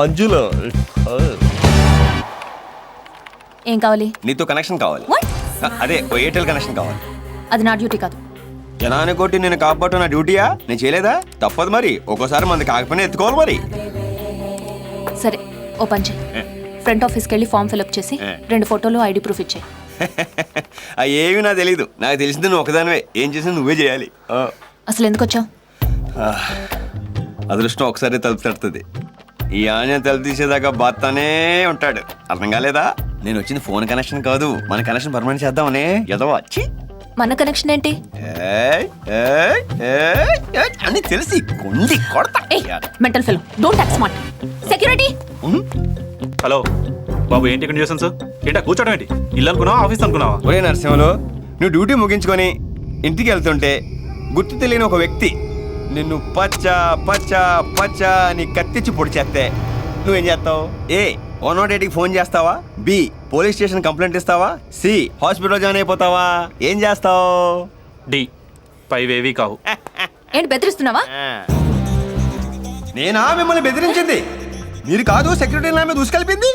అంజులో ఏం కావాలి? నీతో కనెక్షన్ కావాలి. అదే ఎయిర్టెల్ కనెక్షన్ కావాలి. అది నా డ్యూటీ కాదు. జనాన్ని కొట్టి నేను కాపాడటం నా డ్యూటీయా? నేను చేయలేదా? తప్పదు మరి. ఒక్కోసారి మంది కాకపోయినా ఎత్తుకోవాలి మరి. సరే ఓ పని చేయి, ఫ్రంట్ ఆఫీస్కి వెళ్ళి ఫామ్ ఫిల్అప్ చేసి 2 ఫోటోలు ఐడి ప్రూఫ్ ఇచ్చేయి. ఏమి నాకు తెలీదు. నాకు తెలిసింది నువ్వు ఒకదానివే. ఏం చేసినా నువ్వే చేయాలి. అసలు ఎందుకు వచ్చావు? అదృష్టం ఒకసారి తలుపు తడుతుంది. ఈ ఆంజనేయ తలుపు తీసేదాకా బాత్తానే ఉంటాడు. అర్థం కాలేదా? నేను వచ్చింది ఫోన్ కనెక్షన్ కాదు, మన కనెక్షన్ పర్మనెంట్ చేద్దామని. ఏదో వచ్చి మన కనెక్షన్ ఏంటి? అని తెలిసి కొండి కొడతా. Mental fellow, don't act smart. Security. Hello బాబు, ఏంటి ఇక్కడ న్యూసెన్స్? ఏంటా కూర్చోడం ఏంటి? ఇల్లు అనుకున్నావా, ఆఫీస్ అనుకున్నావా? ఒరే నరసింహలో, నువ్వు డ్యూటీ ముగించుకొని ఇంటికి వెళ్తుంటే గుర్తు తెలియని ఒక వ్యక్తి నిన్ను పచ్చ పచ్చ పచ్చ అని కత్తిచ్చి పొడి చేస్తే నువ్వేం చేస్తావు? ఏ 108కి ఫోన్ చేస్తావా? బి పోలీస్ స్టేషన్ కంప్లైంట్ ఇస్తావా? సి హాస్పిటల్ జాయిన్ అయిపోతావా? ఏం చేస్తావు? డి పైవేవి కావు. ఏంటి బెదిరిస్తున్నావా? నేనా మిమ్మల్ని బెదిరించింది? మీరు కాదు సెక్యూరిటీ నా మీద దూసుకెళ్ళింది.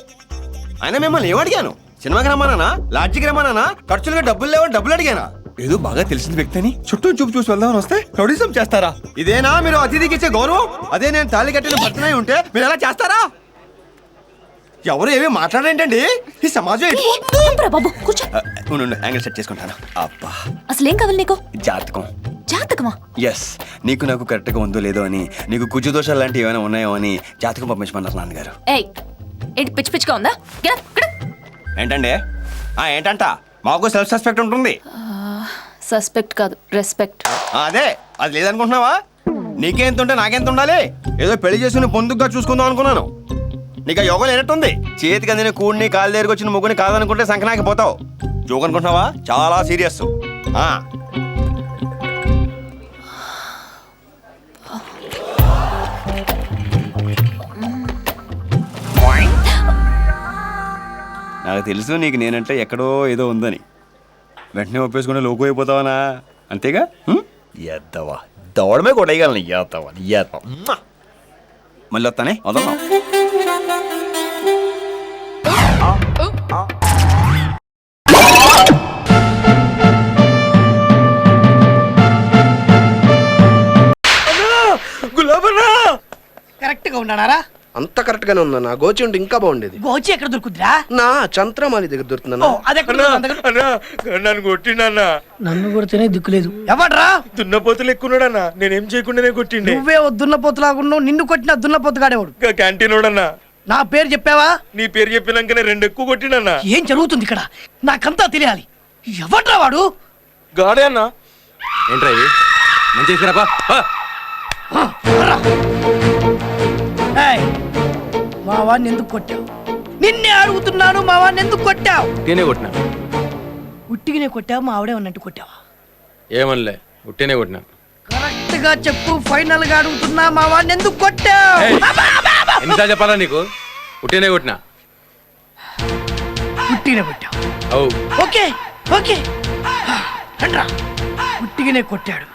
అయినా మిమ్మల్ని ఏమడిగాను? సినిమాకి రమ్మన్నానా? లాడ్జికి రమ్మన్నానా? ఖర్చులుగా డబ్బులు లేవని డబ్బులు అడిగానా? ఏదో బాగా తెలిసిన వ్యక్తి అని చుట్టూ చూపు చూసి వెళ్దామని వస్తే రౌడీజం చేస్తారా? ఇదేనా మీరు అతిథికి ఇచ్చే గౌరవం? అదే నేను తాళి కట్టిన భర్తనై ఉంటే మీరు ఎలా చేస్తారా? ఎవరు ఏమీ మాట్లాడేంటండి? ఈ సమాజం బాబు కూర్చో. యాంగిల్ సెట్ చేసుకుంటాను. అబ్బా, అసలు ఏం కావాలి నీకు? జాతకం. జాతకమా? ఎస్, నీకు నాకు కరెక్ట్ గా ఉందో లేదో అని, నీకు కుజు దోషాలు లాంటివి ఏమైనా ఉన్నాయో అని జాతకం పంపించమన్నారు నాన్నగారు. ఏయ్, ఏంటి పిచ్చి పిచ్చిగా ఉందా? ఏంటండి? ఏంటంట? మాకు సెల్ఫ్ సస్పెక్ట్ ఉంటుంది. సస్పెక్ట్ కాదు, రెస్పెక్ట్. అదే, అది లేదనుకుంటున్నావా? నీకెంత ఉంటే నాకెంత ఉండాలి? ఏదో పెళ్లి చేసుకుని పొందుగా చూసుకుందాం అనుకున్నాను. నీకు యోగం లేనట్టుంది. చేతికి అందిన కూడిని కాలు దగ్గరకు వచ్చిన ముగ్గుని కాదనుకుంటే సంకనాకి పోతావు. జోక్ అనుకుంటున్నావా? చాలా సీరియస్. నాకు తెలుసు నీకు నేనంటే ఎక్కడో ఏదో ఉందని. వెంటనే ఒప్పేసుకుంటే లోకు అయిపోతావనా? అంతేగా? ఎద్దవా దవడమే కొట్టగలను. ఎద్దవా ఎద్దవా. మళ్ళీ వస్తానే, వదలం. కరెక్ట్ గా ఉన్నారా? అంత కరెక్ట్ గానే ఉందా? నా గోచి ఉంటే ఇంకా బాగుండేది. గోచి ఎక్కడ దొరుకుతురా? నా చంద్రమాలి దగ్గర దొరుకుతుందా? నన్ను కొట్టిండన్నా. నన్ను కొడితేనే దిక్కులేదు. ఎవడ్రా? దున్నపోతులు ఎక్కున్నాడన్నా. నేనేం చేయకుండానే కొట్టిండే. నువ్వే దున్నపోతులాగున్నావు. నిన్ను కొట్టిన దున్నపోతుగాడేవాడు. క్యాంటీన్ వాడన్నా. నా పేరు చెప్పావా? నీ పేరు చెప్పినాకనే 2 ఎక్కువ కొట్టిండన్నా. ఏం జరుగుతుంది ఇక్కడ? నాకంతా తెలియాలి. ఎవడ్రా వాడు? గాడే అన్నా. ఏంట్రా ఇది? మంచి మా వాడిని ఎందుకు కొట్టావు? నిన్నే అడుగుతున్నాను. మా వాడిని ఎందుకు కొట్టావు? ఉట్టినే కొట్టినా. ఉట్టిగానే కొట్టావు? మా ఆవిడే ఉన్నట్టు కొట్టావా? ఏమనలే, ఉట్టినే కొట్టినా. కరెక్ట్ గా చెప్పు. ఫైనల్ గా అడుగుతున్నా, మా వాడిని ఎందుకు కొట్టావు? ఎన్నిసార్లు చెప్పాలా నీకు? ఉట్టినే కొట్టినా. ఉట్టిగానే కొట్టావు. ఓకే ఓకే రండ్రా. ఉట్టిగానే కొట్టాడు.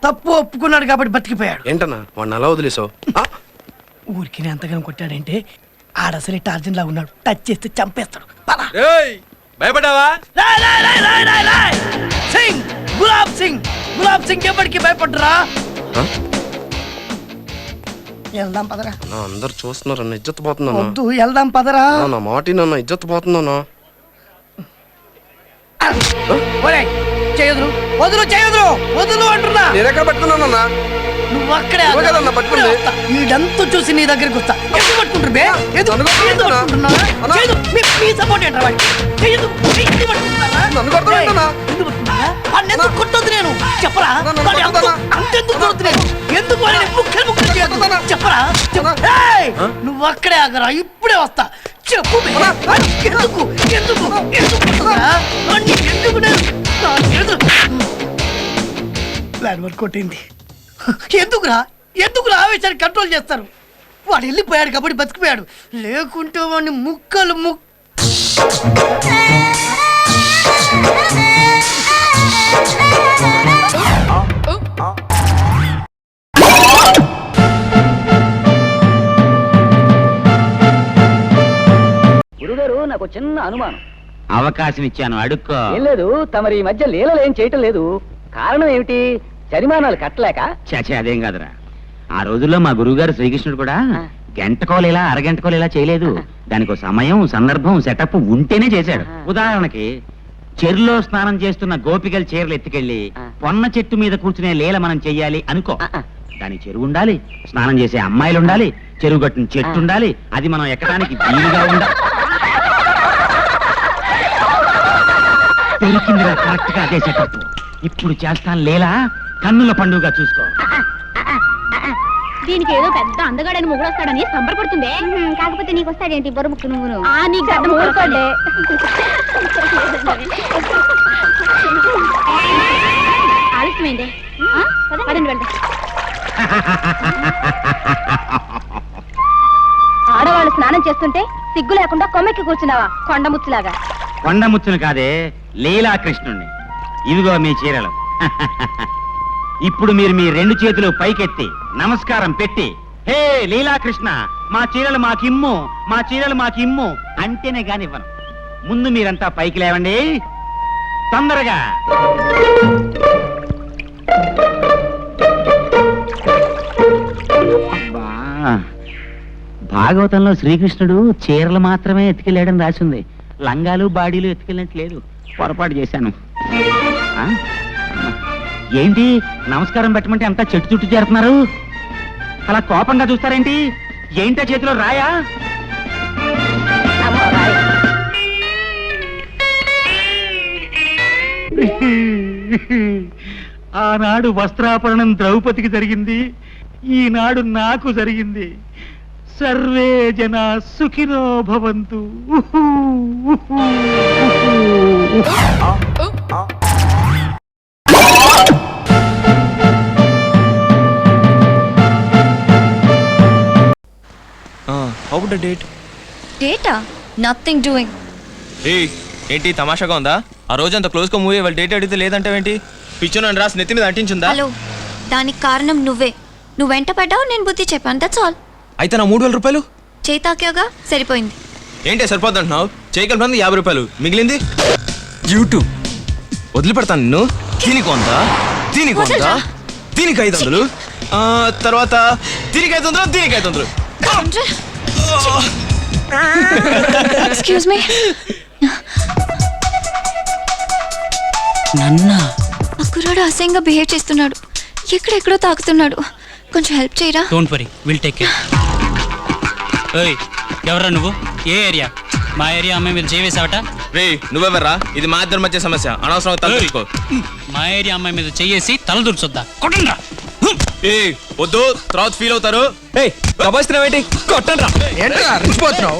తప్పు ఒప్పుకున్నాడు కాబట్టి బతికిపోయాడు. ఏంటన్నా వాడిని అలా వదిలేసావు? ఊరికి ఎంతగానో కొట్టాడంటే ఆడసలే టార్జన్ లాగా ఉన్నాడు. టచ్ చేస్తే చంపేస్తాడు. భయపడ్డావా? సింగ్, గులాబ్ సింగ్. గులాబ్ సింగ్ ఎప్పటికీ భయపడ్డరా? వెళ్దాం పదరా. అందరు చూస్తున్నారు, అన్న ఇజ్జత్ పోతున్నా. వద్దు, వెళ్దాం పదరా. నా మాట నన్న ఇజ్జత్ పోతున్నానా? చేయదురు, వదులు, చేయదురు, వదులు అంటున్నా. నేను ఎక్కడ పట్టుకున్నానన్నా? నువ్వు అక్కడే పట్టుకుంది. వీడంతా చూసి నీ దగ్గరికి వస్తా. ఎందుకు పట్టుకుంటారు బే? ఎందుకు పట్టుకుంటున్నారా? మీ సపోర్ట్ ఏంట్రా వాడికి? ఎందుకు పట్టుకుంటున్నారా? ఎందుకు కొట్టొద్దు? నేను చెప్పరా? అంతెందుకు కొడుతు? నేను ఎందుకు ముక్కలు ముక్కలు చేయొద్దు? చెప్పరా? నువ్వు అక్కడే ఆగరా, ఇప్పుడే వస్తా. చెప్పు ఎందుకు ఎందుకు ఎందుకు ఎందుకు ప్లాన్ వర్క్ కొట్టింది. ఎందుకురా ఎందుకురా ఆవేశాన్ని కంట్రోల్ చేస్తారు? వాడు వెళ్ళిపోయాడు కాబట్టి బతికిపోయాడు. లేకుంటే వాడిని ముక్కలు నాకు చిన్న అనుమానం. అవకాశం ఇచ్చాను, అడుక్కో. ఏం లేదు, తమరి ఈ మధ్య లీలలు ఏం చేయటం లేదు. కారణం ఏమిటి? జరిమానాలు కట్టలేక? చాచే అదేం కాదురా. ఆ రోజుల్లో మా గురువుగారు శ్రీకృష్ణుడు కూడా గంటకోలేలా అరగంటకోలేలా చేయలేదు. దానికి సమయం, సందర్భం, సెటప్ ఉంటేనే చేశాడు. ఉదాహరణకి చెరులో స్నానం చేస్తున్న గోపికల చీరలు ఎత్తుకెళ్ళి పొన్న చెట్టు మీద కూర్చునే లీల మనం చెయ్యాలి అనుకో. దానికి చెరువు ఉండాలి, స్నానం చేసే అమ్మాయిలు ఉండాలి, చెరువు కట్టిన చెట్టు ఉండాలి, అది మనం ఎక్కడానికి వీలుగా ఉండాలి. దొరికిందిరా కరెక్ట్ గా అదే సెటప్. ఇప్పుడు చేస్తాను లీలా, కన్నుల పండుగ చూసుకో. దీనికి ఏదో పెద్ద అందగాడని మొగుడొస్తాడని సంబరపడుతుంది. కాకపోతే నీకు వస్తాడేంటి బొర ముక్కు నువ్వును? నీకు అర్థం ఊరుకోండి. ఆలస్యమైంది, పదండి వెళ్దాం. ఆడవాళ్ళు స్నానం చేస్తుంటే సిగ్గు లేకుండా కొమ్మెక్కి కూర్చున్నావా కొండముచ్చులాగా? కొండముచ్చును కాదే, లీలాకృష్ణుణ్ణి. ఇదిగో మీ చీరలు. ఇప్పుడు మీరు మీ రెండు చేతులు పైకెత్తి నమస్కారం పెట్టి, హే లీలాకృష్ణ, మా చీరలు మాకిమ్ము, మా చీరలు మాకిమ్ము అంటేనే కానివ్వను. ముందు మీరంతా పైకి లేవండి, తొందరగా. అబ్బా, భాగవతంలో శ్రీకృష్ణుడు చీరలు మాత్రమే ఎత్తుకెళ్ళాడని రాసింది. లంగాలు బాడీలు ఎత్తుకెళ్ళినట్లేదు. పొరపాటు చేశాను. ఆ? ఏంటి నమస్కారం పెట్టమంటే అంతా చెట్టు చుట్టూ చేరుతున్నారు? అలా కోపంగా చూస్తారేంటి? ఏంటా చేతిలో రాయా? ఆనాడు వస్త్రాపరణం ద్రౌపదికి జరిగింది, ఈనాడు నాకు జరిగింది. సర్వే జన సుఖినో భవంతు. How would the date? Data nothing doing. ఏంటి తమాషాగా ఉందా? ఆ రోజు అంత క్లోజ్గా మూవీ వాళ్ళు డేట్ అడిగితే లేదంటావేంటి? పిచ్చోనని రాసి నెత్తి మీద అంటించుందా? హలో, దానికి కారణం నువ్వే. నువ్వు వెంట పడ్డావు, నేను బుద్ధి చెప్పాను, దట్స్ ఆల్. అయితే నా 3,000 రూపాయలు చేతాకేగా సరిపోయింది. ఏంటి సరిపోద్ది అంటున్నావు? చేయగలిపినందుకు 50 రూపాయలు మిగిలింది యూట్యూబ్. వదిలిపెడతాను నిన్ను. దీనికి 100, దీనికి 100, దీనికి 500, తర్వాత దీనికి 500, దీనికి 500. Excuse me. నన్నా ఆ కుర్రాడు అసహ్యంగా బిహేవ్ చేస్తున్నాడు, ఎక్కడెక్కడో తాకుతున్నాడు. కొంచెం హెల్ప్ చేయరా? Don't worry, will take care. ఏయ్, ఎవరా నువ్వు? ఏ ఏరియా? మా ఏరియా అమ్మాయి మీద చేవేసావట? రే నువ్వెవర్రా? ఇది మా ఇద్దరి మధ్య సమస్య, అనవసరంగా తలదూర్చుకో. మా ఏరియా అమ్మాయి మీద చెయ్యేసి తల దూర్చొద్దా? కొట్టండ్రా. ఏ వద్దు, తర్వాత ఫీల్ అవుతారు. ఏంటి కొట్టండ్రా. ఏంట్రా రెచ్చిపోతున్నావు?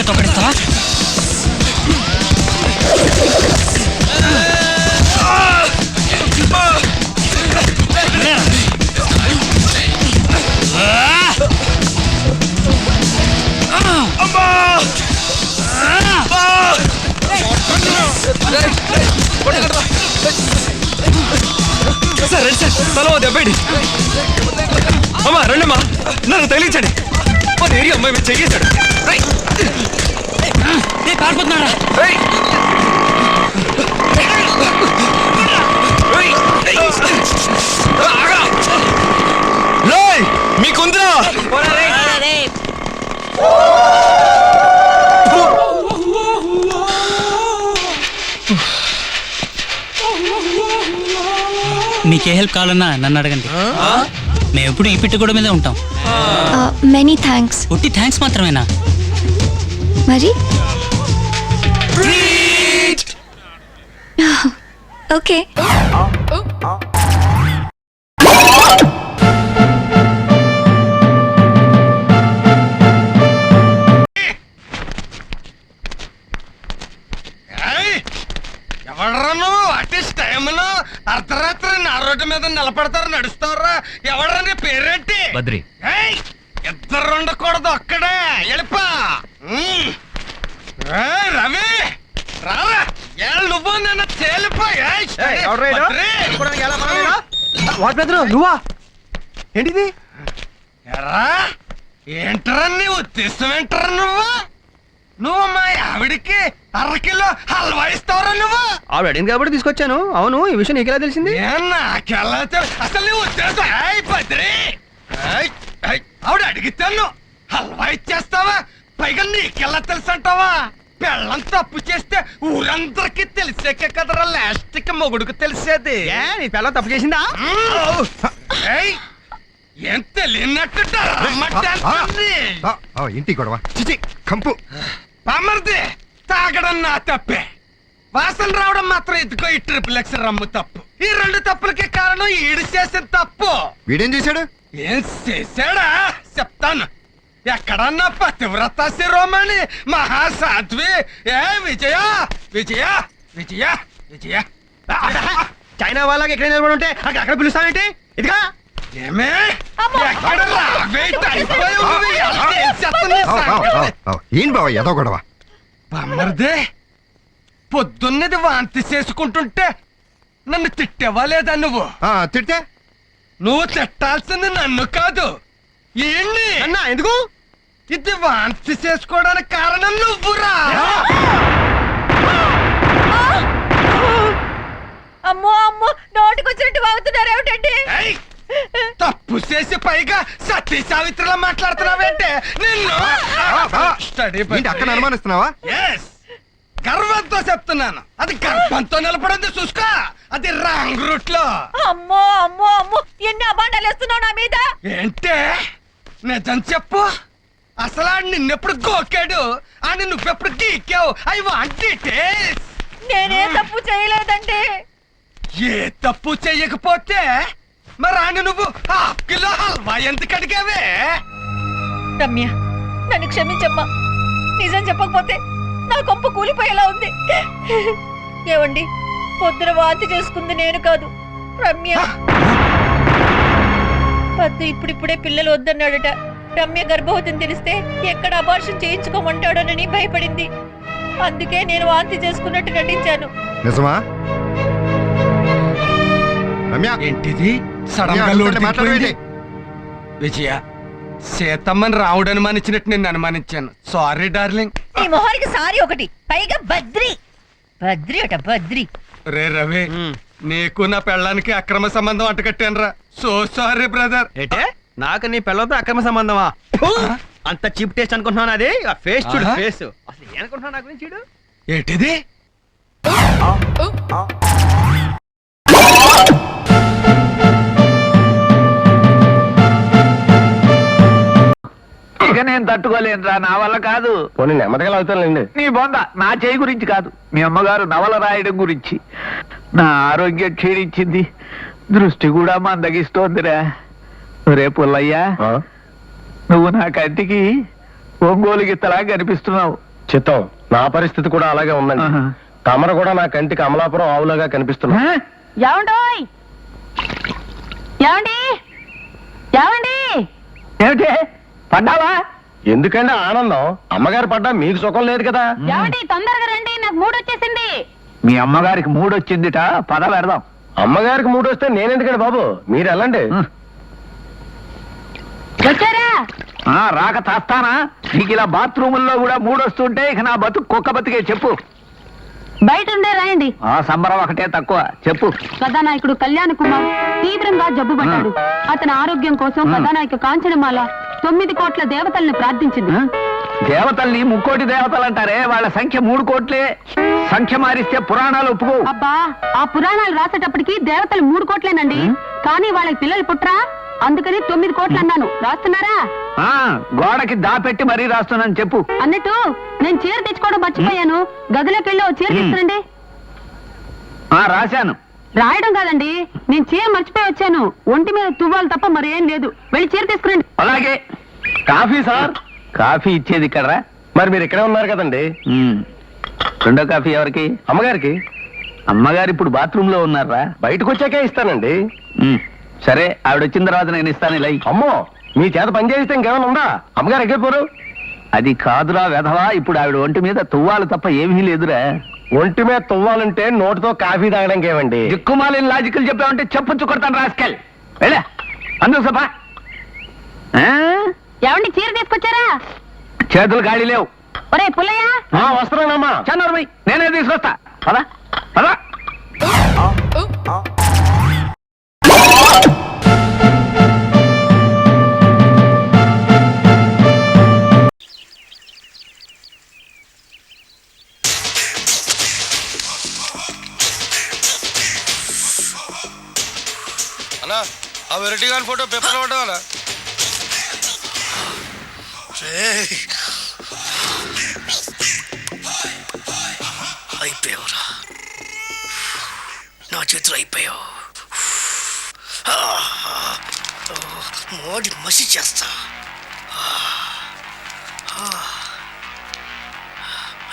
తొక్కడిస్తావా? అమ్మా రండమ్మా, నన్ను తగిలించండి. మన ఏరియా అమ్మాయి మీద చెయ్యేశాడు. కారిపోతున్నాడా? మీకుందిరా? మీకే హెల్ప్ కావాలన్నా నన్ను అడగండి. మేము ఎప్పుడు ఈ పిట్టు కూడా మీదే ఉంటాం. Many thanks. ఒట్టి థ్యాంక్స్ మాత్రమేనా? మరి ఓకే. ఎవడరా నువ్వు? అర్ధరాత్రి రోడ్డు మీద నిలబడతారు నడుస్తారా? ఎవడరా నీ పేరేంటి? బద్రి. ఏయ్, ఇద్దరు ఉండకూడదు అక్కడే వెళ్ళిపా. రవి రారా, నువ్వు నన్ను తేలిపోయా. నువ్వా ఏంటిది? ఎరా ఏంటరా నీ ఉద్దేశం? ఏంటరా నువ్వు మా ఆవిడికి అరకిలో హల్వా ఇస్తావరా నువ్వు? ఆవిడ అడిగింది కాబట్టి తీసుకొచ్చాను. అవును, ఈ విషయం నీకెలా తెలిసింది? నాకెలా అసలు నీ ఉద్దేశం? బద్రి, ఆవిడ అడిగితాను హల్వా ఇచ్చేస్తావా? పైగా నీకెలా తెలుసు అంటావా? పెళ్ళం తప్పు చేస్తే ఊరందరికీ తెలిసాక కదరా లాస్ట్ కి మొగుడుకు తెలిసేది. నీ పిల్ల తప్పు చేసిందా? ఏం తెలియనట్టు ఇంటి గొడవ చిచి కంపు. బామర్ది, తాగడం నా తప్పే, వాసన రావడం మాత్రం ఎందుకో ఈ ట్రిపుల్ ఎక్స్ రమ్ము తప్పు. ఈ రెండు తప్పులకి కారణం ఈడు చేసిన తప్పు. వీడేం చేశాడు? ఏం చేశాడా చెప్తాను. ఎక్కడన్నా పతివ్రత శిరోమణి మహాసాధ్వి ఏ విజయ విజయ విజయ విజయ చైనా వాళ్ళకి ఎక్కడ నిలబడి ఉంటే అక్కడ పిలుస్తావేంటి? ఇదిగా ఏమే ఎక్కడ ఏం బావ ఏదో గొడవ? బామ్మర్దే, పొద్దున్నది వాంతి చేసుకుంటుంటే నన్ను తిట్టేవా లేదా నువ్వు? తిడితే నువ్వు తిట్టాల్సింది నన్ను కాదు, ఏంటి అన్నా? ఎందుకు? ఇది వాంతి చేసుకోవడానికి కారణం నువ్వురా. అమ్మో అమ్మో, నోటికొచ్చినట్టు వాగుతున్నారు ఏమిటండి? ఏయ్, తప్పు చేసి పైగా సతీ సావిత్రిలా మాట్లాడుతున్నావేంటే నిన్ను స్టడీ అక్కడ అనుమానిస్తున్నావా? ఎస్, గర్వంతో చెప్తున్నాను. అది గర్భంతో నిలబడింది చూసుకో, అది రాంగ్ రూట్ లో. అమ్మో అమ్మో అమ్మో, ఎన్ని అబాండాలు వేస్తున్నావు నా మీద? ఏంటే నిజం చెప్పు, అసలు ఆడు నిన్నెప్పుడు గోకాడు అని నువ్వెప్పుడు గీకావు? I want details. నేనే తప్పు చేయలేదండి. ఏ తప్పు చెయ్యకపోతే మరి ఆని నువ్వు హాఫ్ కిలో హల్వా ఎందుకు అడిగావే? రమ్య, నన్ను క్షమించమ్మా. నిజం చెప్పకపోతే నా కొంప కూలిపోయేలా ఉంది. ఏవండి, పొద్దున వాంతి చేసుకుంది నేను కాదు, రమ్య. పద్దు ఇప్పుడిప్పుడే పిల్లలు వద్దన్నాడట. రమ్య గర్భవతిని తెలిస్తే ఎక్కడ అబార్షన్ చేయించుకోమంటాడోనని భయపడింది. అందుకే నేను వాంతి చేసుకున్నట్టు నటించాను. నిజమా? రమ్య, ఏంటిది సడన్ గా లోటు దిగిపోయింది? విజయ, సీతమ్మని రావుడు అనుమానించినట్టు నిన్ను అనుమానించాను. Sorry darling. ఈ మొహానికి సారీ ఒకటి, పైగా బద్రి బద్రి అట బద్రి. రే రవి, నీకు నా పెళ్ళానికి అక్రమ సంబంధం అంటకట్టానురా. So sorry brother. ఏటే నాకు నీ పిల్లలతో అక్రమ సంబంధమా? అంత చీప్ టేస్ట్ అనుకుంటున్నాను. అది ఫేస్ చూడు, ఫేస్ అసలు ఏమనుకుంటున్నావు నా గురించి? చూడు ఏంటిది? ఇక నేను తట్టుకోలేనురా, నా వల్ల కాదు. పోనీ నెమ్మదిగా అవుతానులేండి. నీ బొంద నా చేయి గురించి కాదు, మీ అమ్మగారు నవల రాయడం గురించి. నా ఆరోగ్యం క్షీణించింది, దృష్టి కూడా మందగిస్తోందిరా. రే పుల్లయ్యా, నువ్వు నా కంటికి ఒంగోలు గిత్తలా కనిపిస్తున్నావు. చిత్తం, నా పరిస్థితి కూడా అలాగే ఉందండి. తమరు కూడా నా కంటికి అమలాపురం ఆవులాగా కనిపిస్తున్నా. ఏమండోయ్, ఏమండి ఏమండి? ఏమిటి పడ్డావా? ఎందుకంటే ఆనందం, అమ్మగారు పడ్డా మీకు సుఖం లేదు కదా. ఏమండి, తొందరగా రండి, నాకు మూడు వచ్చేసింది. మీ అమ్మగారికి మూడొచ్చిందిట, పద పెడదాం. అమ్మగారికి మూడు వస్తే నేనెందుకండి బాబు, మీరు వెళ్ళండి. వచ్చారా? రాక చేస్తానా? నీకు ఇలా బాత్రూముల్లో కూడా మూడొస్తుంటే ఇక నా బతుకు కుక్క బతికే. చెప్పు. బయట ఉండే రాయండి. సంబరం ఒకటే తక్కువ. చెప్పు. కథానాయకుడు కళ్యాణ్ కుమార్ తీవ్రంగా జబ్బు పడ్డాడు. అతని ఆరోగ్యం కోసం కథానాయక కాంచనమాల 9 కోట్ల దేవతల్ని ప్రార్థించింది. దేవతల్ని ముక్కోటి దేవతలు అంటారే, వాళ్ళ సంఖ్య 3 కోట్లే. సంఖ్య మారిస్తే పురాణాలు ఒప్పుకో. అబ్బా, ఆ పురాణాలు రాసేటప్పటికి దేవతలు 3 కోట్లేనండి. కానీ వాళ్ళకి పిల్లలు పుట్రా, అందుకని 9 కోట్లు అన్నాను. రాస్తున్నారా? గోడకి దాపెట్టి మరీ రాస్తున్నాను. చెప్పు. అన్నట్టు నేను చీర తెచ్చుకోవడం మర్చిపోయాను. గదిలోకి వెళ్ళి ఓ చీర తీసుకురండి. రాశాను. రాయడం కాదండి, నేను చీర మర్చిపోయి వచ్చాను. ఒంటి మీద తువ్వాలి తప్ప మరేం లేదు. వెళ్ళి చీర తీసుకురండి. అలాగే. Coffee sir? కాఫీ ఇచ్చేది ఇక్కడ. మరి మీరు ఇక్కడే ఉన్నారు కదండి. రెండో కాఫీ ఎవరికి? అమ్మగారికి. అమ్మగారు ఇప్పుడు బాత్రూమ్ లో ఉన్నారా? బయటకు వచ్చాకే ఇస్తానండి. సరే, ఆవిడ వచ్చిన తర్వాత నేను ఇస్తాను. ఇలా అమ్మో, మీ చేత పని చేస్తే ఇంకేమైనా ఉందా? అమ్మగారు ఎక్కిపోరు. అది కాదురా వెధవా, ఇప్పుడు ఆవిడ ఒంటి మీద తువ్వాలు తప్ప ఏమీ లేదురా. ఒంటి మీద తువ్వాలంటే నోటితో కాఫీ తాగడానికి ఏమండి? దిక్కుమాలిన లాజికల్ చెప్పావంటే చెప్పుచ్చు కొడతాను రాస్కెల్. వెళ్ళా అందుకు సభ. ఏమండి చీర తీసుకొచ్చారా? చేతులు గాడి లేవు. ఒరే పుల్లయ్య, వస్తున్నానమ్మా. చన్నోర్మై, నేనే తీసుకొస్తా. పదా పదా. అన్నా ఆ వెరైటీ గారి ఫోటో పేపర్లో పడ్డా? అయిపోయావురా, నా చేతులు అయిపోయావు. మోడి మసి చేస్తా.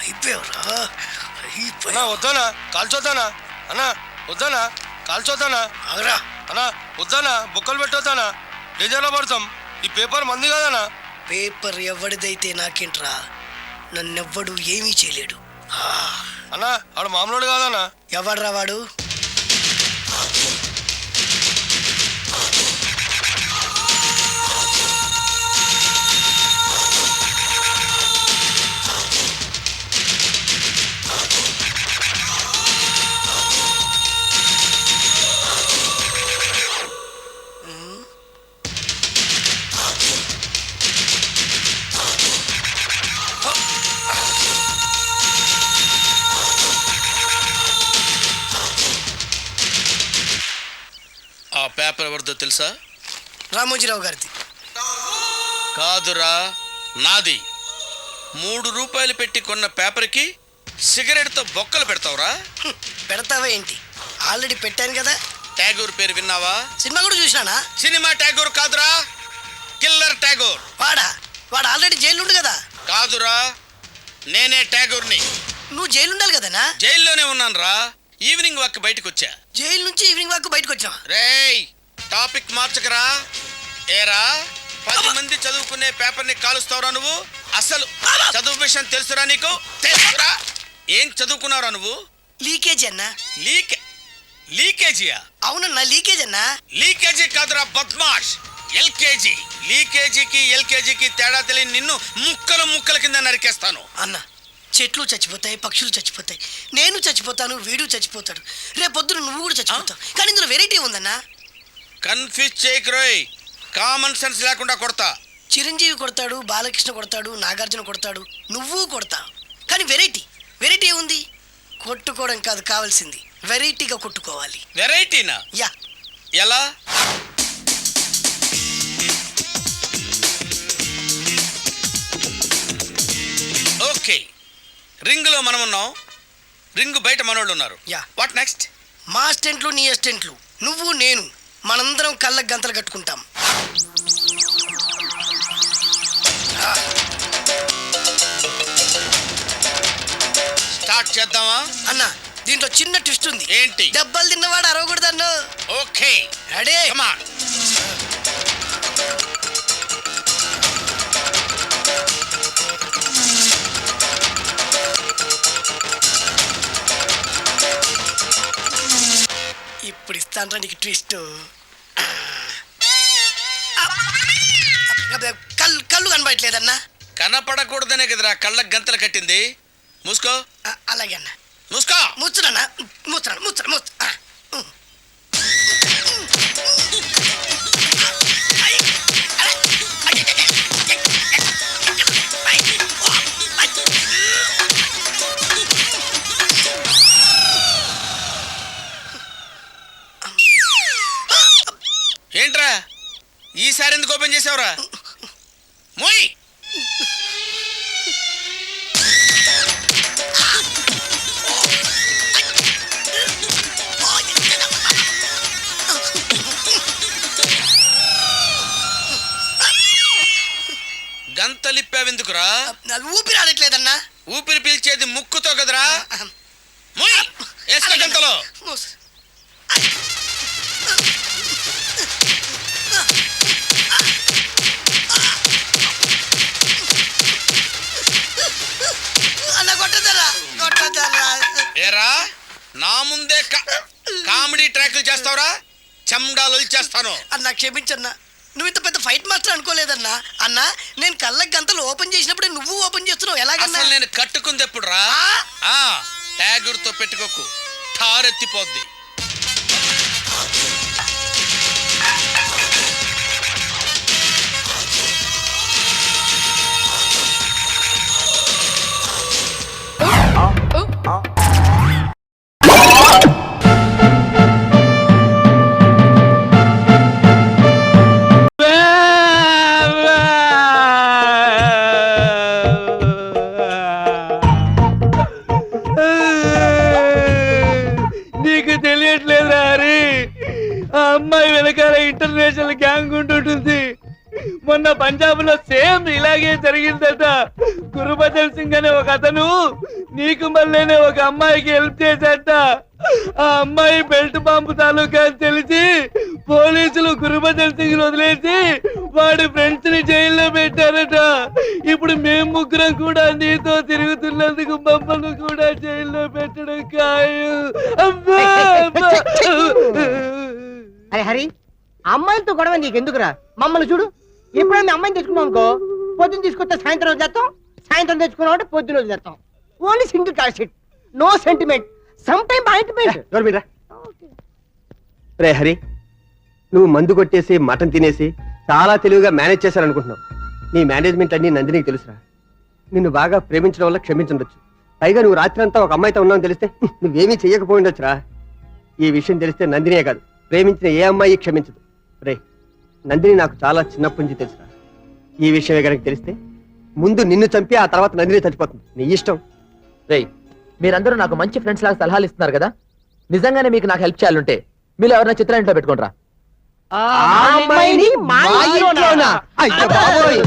అయిపోయావురా, అన్నా వద్దానా కాల్చొద్దానా? అన్నా వద్దానా కాల్చొద్దానా? ఆగరా. అన్నా వద్దానా బుక్కలు పెట్టొద్దానా? డేంజర్లో పడతాం. ఈ పేపర్ మంది కదనా? పేపర్ ఎవడిదైతే నాకేంట్రా, నన్నెవ్వడు ఏమీ చేయలేడు. అన్నా ఆడు మామూలు కాదన్నా. ఎవడ్రా వాడు? ఆ పేపర్ ఎవరిదో తెలుసా? రామోజీరావు గారిది. కాదురా, నాది. 3 రూపాయలు పెట్టి కొన్న పేపర్కి సిగరెట్తో బొక్కలు పెడతావురా? పెడతావా ఏంటి? ఆల్రెడీ పెట్టాను కదా. ట్యాగూర్ పేరు విన్నావా? సినిమా కూడా చూసినానా? సినిమా ట్యాగూర్ కాదురా, కిల్లర్ ట్యాగూర్. వాడు ఆల్రెడీ జైలు ఉండు కదా. కాదురా, నేనే ట్యాగూర్ని. నువ్వు జైలు ఉండాలి కదనా? జైల్లోనే ఉన్నాను రా. ఈవినింగ్ వాక్ బయటకు వచ్చా. జైలు నుంచి ఈవినింగ్ వాక్ బయటకు వచ్చా. రేయ్ టాపిక్ మార్చకరా. ఏరా 10 మంది చదువుకునే పేపర్ని కాలుస్తావురా నువ్వు? అసలు చదువు విషయం తెలుసురా నీకు? తెలుసురా? ఏం చదువుకున్నావురా నువ్వు? లీకేజీ అన్నా. లీకేజీయా? అవునన్నా, లీకేజ్ అన్నా. లీకేజీ కాదురా బద్మాష్, ఎల్కేజీ. లీకేజీకి ఎల్కేజీకి తేడా తెలియని నిన్ను ముక్కలు ముక్కల కింద నరికేస్తాను. అన్న, చెట్లు చచ్చిపోతాయి, పక్షులు చచ్చిపోతాయి, నేను చచ్చిపోతాను, వీడు చచ్చిపోతాడు, రేపొద్దున నువ్వు కూడా చచ్చిపోతావు. కానీ ఇందులో వెరైటీ ఉందన్నా. కన్ఫ్యూజ్ చేయకురోయ్, కామన్ సెన్స్ లేకుండా కొడతా. చిరంజీవి కొడతాడు, బాలకృష్ణ కొడతాడు, నాగార్జున కొడతాడు, నువ్వు కొడతావు. కానీ వెరైటీ ఉంది. కొట్టుకోవడం కాదు కావాల్సింది, వెరైటీగా కొట్టుకోవాలి. వెరైటీనా? యా. ఎలా? ఓకే, రింగులో మనం ఉన్నాం, రింగు బయట మనోళ్ళు ఉన్నారు. యా. What next? మా అసిస్టెంట్లు, నీ అసిస్టెంట్లు, నువ్వు నేను, మనందరం కళ్ళకు గంతలు కట్టుకుంటాం. స్టార్ట్ చేద్దామా? అన్న, దీంట్లో చిన్న ట్విస్ట్ ఉంది. ఏంటి? దెబ్బలు తిన్నవాడు అరవకూడదన్ను. Okay, ready? Come on. ఇప్పుడు ఇస్తాను నీకు ట్విస్ట్. కళ్ళు కనబడట్లేదన్నా. కనపడకూడదనే కదరా కళ్ళకు గంతలు కట్టింది. మూసుకో. అలాగే అన్న. మూసుకో. ముచ్చునన్నా, ముచ్చు. ఏంట్రా ఈసారి ఎందుకు ఓపెన్ చేసావురా? మోయ్. గంతలిప్పావెందుకురా? ఊపిరి ఆడట్లేదన్నా. ఊపిరి పీల్చేది ముక్కుతో కదరా. వేసుకో గంతలో. ఏరా నా ముందే కామెడీ ట్రాక్లు చేస్తావురా, చెమ్డాలు చేస్తాను. అన్నా క్షమించన్నా, నువ్వు ఇంత పెద్ద ఫైట్ మాస్టర్ అనుకోలేదన్నా. అన్నా నేను కళ్ళకి గంతలు ఓపెన్ చేసినప్పుడే నువ్వు ఓపెన్ చేస్తున్నావు, ఎలాగన్నా? అసలు నేను కట్టుకుంది ఎప్పుడు రా? ట్యాగుర్తో పెట్టుకోకు, ఠారెత్తిపోద్ది. నీకు తెలియట్లేదురా హరి, ఆ అమ్మాయి వెనకాల ఇంటర్నేషనల్ గ్యాంగ్ ఉంటుంటుంది. మొన్న పంజాబ్ లో సేమ్ ఇలాగే జరిగిందట. గురుబదల్ సింగ్ అనే ఒక అతను నీకు మళ్ళీనే ఒక అమ్మాయికి హెల్ప్ చేశాట. ఆ అమ్మాయి బెల్ట్ బాంబు తాలూకా అని తెలిసి పోలీసులు గురుబదల్ సింగ్ వదిలేసి వాడి ఫ్రెండ్స్ ని జైల్లో పెట్టారట. ఇప్పుడు మేము ముగ్గురం కూడా నీతో తిరుగుతున్నందుకు మమ్మల్ని కూడా జైల్లో పెట్టడం ఖాయం. అరే హరి, అమ్మాయిలతో గొడవ నీకెందుకురా? మమ్మల్ని చూడు, ఎప్పుడైనా అమ్మాయిని తెచ్చుకున్నాం అనుకో, పొద్దున్న తీసుకొస్తే సాయంత్రం వదిలేస్తాం, సాయంత్రం తెచ్చుకున్నాం అంటే పొద్దున వదిలేస్తాం. Only single call sheet, no sentiment, some time ointment. రే హరి, నువ్వు మందు కొట్టేసి మటన్ తినేసి చాలా తెలివిగా మేనేజ్ చేశారనుకుంటున్నావు. నీ మేనేజ్మెంట్ అన్ని నందినికి తెలుసురా. నిన్ను బాగా ప్రేమించడం వల్ల క్షమించుండొచ్చు. పైగా నువ్వు రాత్రి అంతా ఒక అమ్మాయితో ఉన్నావు తెలిస్తే నువ్వేమీ చెయ్యకపోయిండొచ్చురా. ఈ విషయం తెలిస్తే నందినే కాదు, ప్రేమించిన ఏ అమ్మాయి క్షమించదు. రే, నందిని నాకు చాలా చిన్నప్పటి నుంచి తెలుసురా. ఈ విషయమే కనుక తెలిస్తే ముందు నిన్ను చంపి ఆ తర్వాత నందిని చచ్చిపోతుంది. నీ ఇష్టం. రేయ్, మీరందరూ నాకు మంచి ఫ్రెండ్స్ లాగా సలహాలు ఇస్తున్నారు కదా, నిజంగానే మీకు నాకు హెల్ప్ చేయాలంటే మీరు ఎవరైనా చిత్రం ఇంట్లో పెట్టుకుంటారా? అయ్యో బాబోయ్.